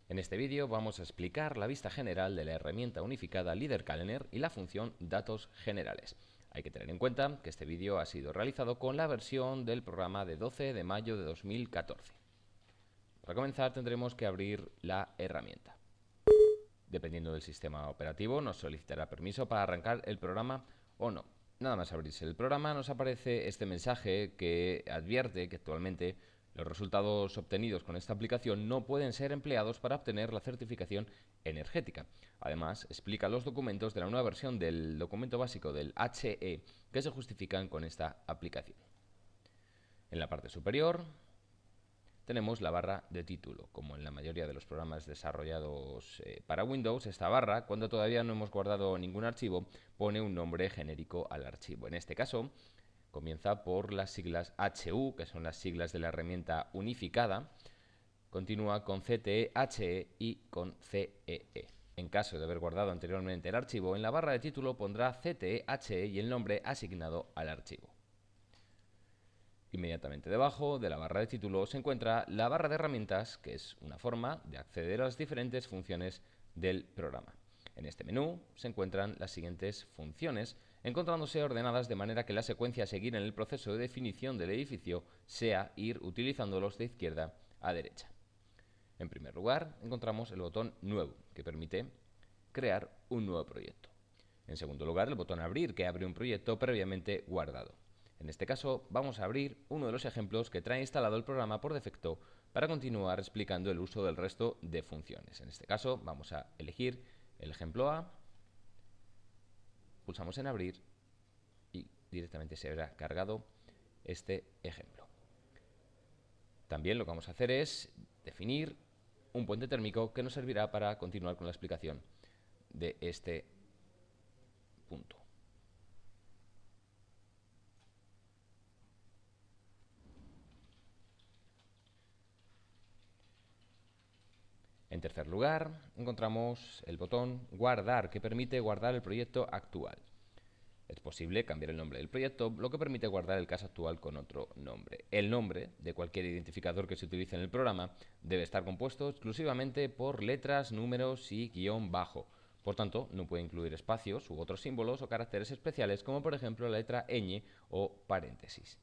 En este vídeo vamos a explicar la vista general de la herramienta unificada LeaderCalendar y la función datos generales. Hay que tener en cuenta que este vídeo ha sido realizado con la versión del programa de 12 de mayo de 2014. Para comenzar tendremos que abrir la herramienta. Dependiendo del sistema operativo nos solicitará permiso para arrancar el programa o no. Nada más abrirse el programa nos aparece este mensaje que advierte que actualmente los resultados obtenidos con esta aplicación no pueden ser empleados para obtener la certificación energética. Además, explica los documentos de la nueva versión del documento básico del HE que se justifican con esta aplicación. En la parte superior tenemos la barra de título. Como en la mayoría de los programas desarrollados para Windows, esta barra, cuando todavía no hemos guardado ningún archivo, pone un nombre genérico al archivo. En este caso, comienza por las siglas HU, que son las siglas de la herramienta unificada, continúa con CTE, HE y con CEE. En caso de haber guardado anteriormente el archivo, en la barra de título pondrá CTE, HE y el nombre asignado al archivo. Inmediatamente debajo de la barra de título se encuentra la barra de herramientas, que es una forma de acceder a las diferentes funciones del programa. En este menú se encuentran las siguientes funciones, encontrándose ordenadas de manera que la secuencia a seguir en el proceso de definición del edificio sea ir utilizándolos de izquierda a derecha. En primer lugar, encontramos el botón Nuevo, que permite crear un nuevo proyecto. En segundo lugar, el botón Abrir, que abre un proyecto previamente guardado. En este caso, vamos a abrir uno de los ejemplos que trae instalado el programa por defecto para continuar explicando el uso del resto de funciones. En este caso, vamos a elegir el ejemplo A, pulsamos en Abrir y directamente se habrá cargado este ejemplo. También lo que vamos a hacer es definir un puente térmico que nos servirá para continuar con la explicación de este punto. En tercer lugar, encontramos el botón Guardar, que permite guardar el proyecto actual. Es posible cambiar el nombre del proyecto, lo que permite guardar el caso actual con otro nombre. El nombre de cualquier identificador que se utilice en el programa debe estar compuesto exclusivamente por letras, números y guión bajo. Por tanto, no puede incluir espacios u otros símbolos o caracteres especiales, como por ejemplo la letra ñ o paréntesis.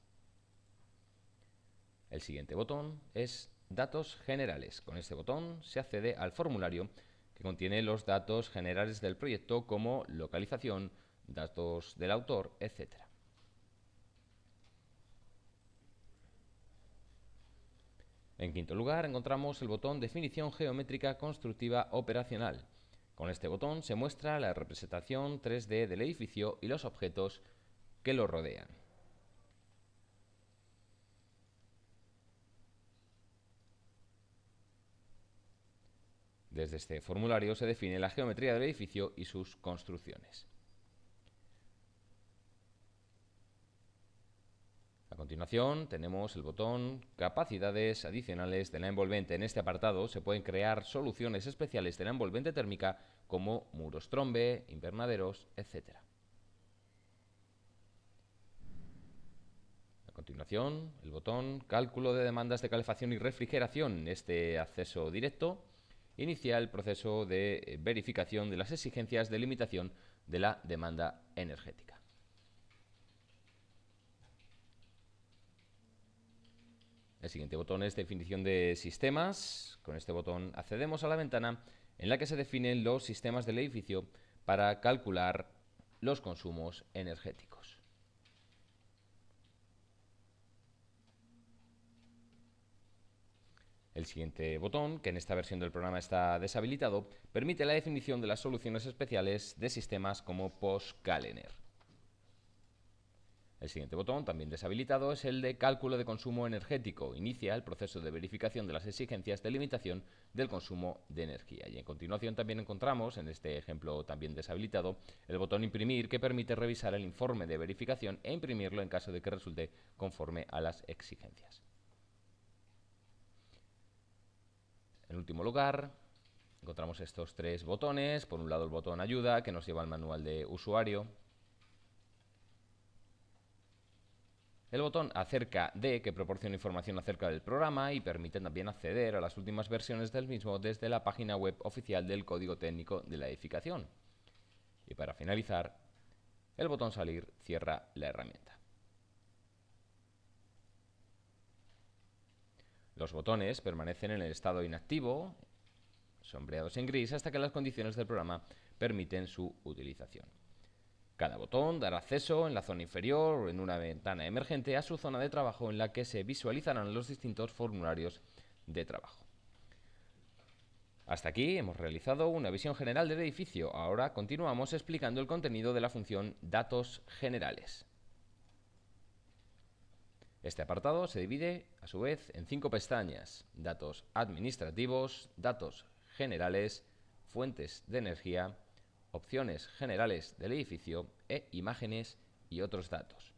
El siguiente botón es Datos generales. Con este botón se accede al formulario que contiene los datos generales del proyecto como localización, datos del autor, etc. En quinto lugar encontramos el botón Definición geométrica constructiva operacional. Con este botón se muestra la representación 3D del edificio y los objetos que lo rodean. Desde este formulario se define la geometría del edificio y sus construcciones. A continuación tenemos el botón Capacidades adicionales de la envolvente. En este apartado se pueden crear soluciones especiales de la envolvente térmica como muros trombe, invernaderos, etc. A continuación, el botón Cálculo de demandas de calefacción y refrigeración. Este acceso directo inicia el proceso de verificación de las exigencias de limitación de la demanda energética. El siguiente botón es Definición de sistemas. Con este botón accedemos a la ventana en la que se definen los sistemas del edificio para calcular los consumos energéticos. El siguiente botón, que en esta versión del programa está deshabilitado, permite la definición de las soluciones especiales de sistemas como PostCalendar. El siguiente botón, también deshabilitado, es el de cálculo de consumo energético. Inicia el proceso de verificación de las exigencias de limitación del consumo de energía. Y en continuación también encontramos, en este ejemplo también deshabilitado, el botón imprimir, que permite revisar el informe de verificación e imprimirlo en caso de que resulte conforme a las exigencias. En último lugar, encontramos estos tres botones. Por un lado el botón ayuda, que nos lleva al manual de usuario. El botón acerca de, que proporciona información acerca del programa y permite también acceder a las últimas versiones del mismo desde la página web oficial del código técnico de la edificación. Y para finalizar, el botón salir cierra la herramienta. Los botones permanecen en el estado inactivo, sombreados en gris, hasta que las condiciones del programa permiten su utilización. Cada botón dará acceso en la zona inferior o en una ventana emergente a su zona de trabajo en la que se visualizarán los distintos formularios de trabajo. Hasta aquí hemos realizado una visión general del edificio. Ahora continuamos explicando el contenido de la función Datos Generales. Este apartado se divide, a su vez, en 5 pestañas: Datos administrativos, Datos generales, Fuentes de energía, Opciones generales del edificio e Imágenes y otros datos.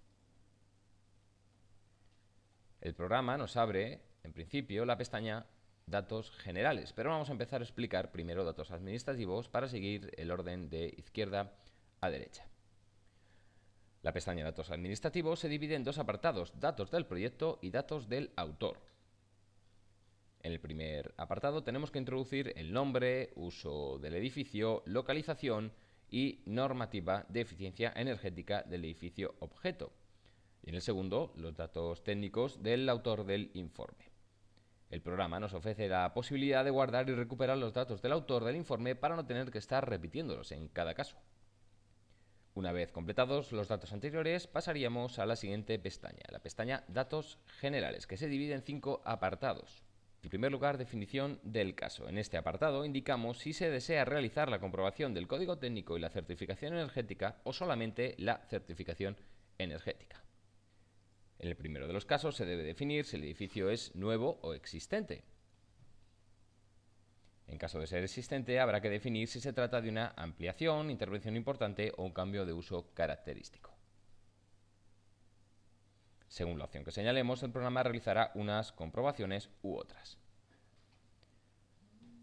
El programa nos abre, en principio, la pestaña Datos generales, pero vamos a empezar a explicar primero datos administrativos para seguir el orden de izquierda a derecha. La pestaña Datos administrativos se divide en 2 apartados: Datos del proyecto y Datos del autor. En el primer apartado tenemos que introducir el nombre, uso del edificio, localización y normativa de eficiencia energética del edificio objeto. Y en el segundo, los datos técnicos del autor del informe. El programa nos ofrece la posibilidad de guardar y recuperar los datos del autor del informe para no tener que estar repitiéndolos en cada caso. Una vez completados los datos anteriores, pasaríamos a la siguiente pestaña, la pestaña Datos generales, que se divide en 5 apartados. En primer lugar, definición del caso. En este apartado indicamos si se desea realizar la comprobación del código técnico y la certificación energética o solamente la certificación energética. En el primero de los casos se debe definir si el edificio es nuevo o existente. En caso de ser existente, habrá que definir si se trata de una ampliación, intervención importante o un cambio de uso característico. Según la opción que señalemos, el programa realizará unas comprobaciones u otras.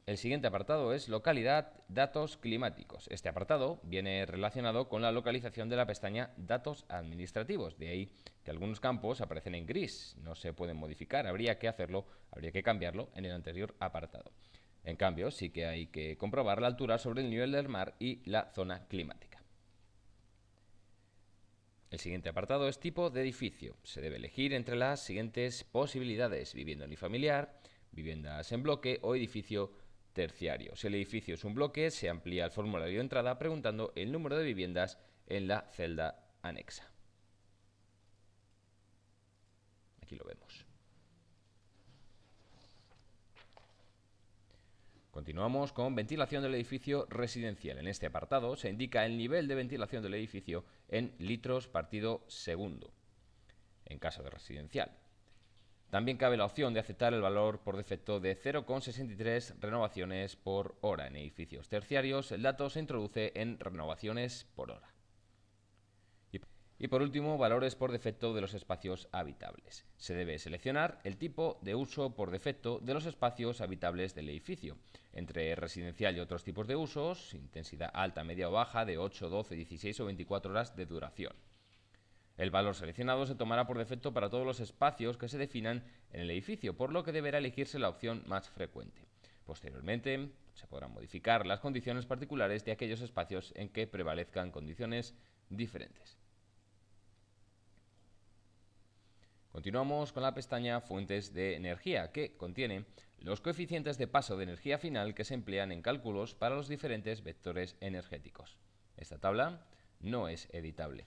El siguiente apartado es localidad, datos climáticos. Este apartado viene relacionado con la localización de la pestaña Datos administrativos. De ahí que algunos campos aparecen en gris, no se pueden modificar, habría que cambiarlo en el anterior apartado. En cambio, sí que hay que comprobar la altura sobre el nivel del mar y la zona climática. El siguiente apartado es tipo de edificio. Se debe elegir entre las siguientes posibilidades: vivienda unifamiliar, viviendas en bloque o edificio terciario. Si el edificio es un bloque, se amplía el formulario de entrada preguntando el número de viviendas en la celda anexa. Aquí lo vemos. Continuamos con ventilación del edificio residencial. En este apartado se indica el nivel de ventilación del edificio en litros partido segundo, en caso de residencial. También cabe la opción de aceptar el valor por defecto de 0,63 renovaciones por hora. En edificios terciarios, el dato se introduce en renovaciones por hora. Y por último, valores por defecto de los espacios habitables. Se debe seleccionar el tipo de uso por defecto de los espacios habitables del edificio. Entre residencial y otros tipos de usos, intensidad alta, media o baja, de 8, 12, 16 o 24 horas de duración. El valor seleccionado se tomará por defecto para todos los espacios que se definan en el edificio, por lo que deberá elegirse la opción más frecuente. Posteriormente, se podrán modificar las condiciones particulares de aquellos espacios en que prevalezcan condiciones diferentes. Continuamos con la pestaña Fuentes de energía, que contiene los coeficientes de paso de energía final que se emplean en cálculos para los diferentes vectores energéticos. Esta tabla no es editable.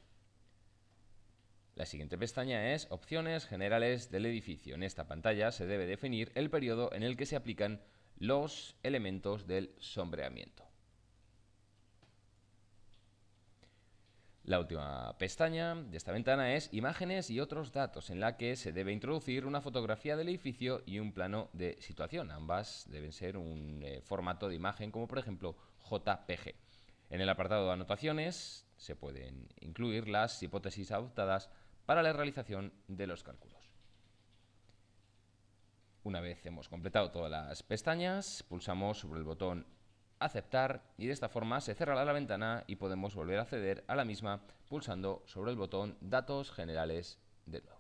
La siguiente pestaña es Opciones generales del edificio. En esta pantalla se debe definir el periodo en el que se aplican los elementos del sombreamiento. La última pestaña de esta ventana es Imágenes y otros datos, en la que se debe introducir una fotografía del edificio y un plano de situación. Ambas deben ser un formato de imagen, como por ejemplo JPG. En el apartado de anotaciones se pueden incluir las hipótesis adoptadas para la realización de los cálculos. Una vez hemos completado todas las pestañas, pulsamos sobre el botón Aceptar y de esta forma se cerrará la ventana y podemos volver a acceder a la misma pulsando sobre el botón Datos generales de nuevo.